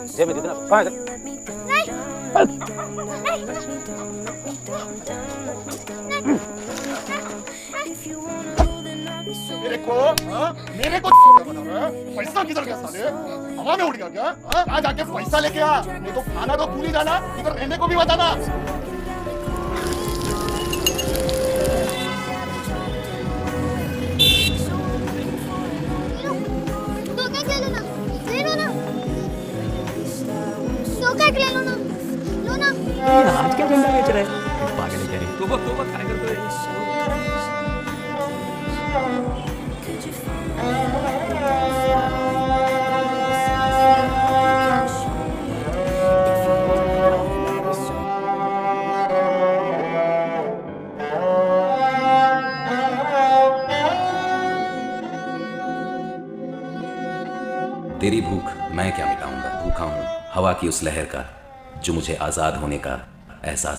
जय मैं जितना पाँच मेरे को बता रहा है पैसा किधर गया साले हवा में उड़ गया क्या आज जाके पैसा लेके आ नहीं तो खाना तो भूल ही जाना इधर रहने को भी बताना आज क्या झंडा बेच रहा है पागल है करे तो काय करतोय तेरी भूख मैं क्या मिटाऊंगा, भूखा हूं हवा की उस लहर का जो मुझे आजाद होने का एहसास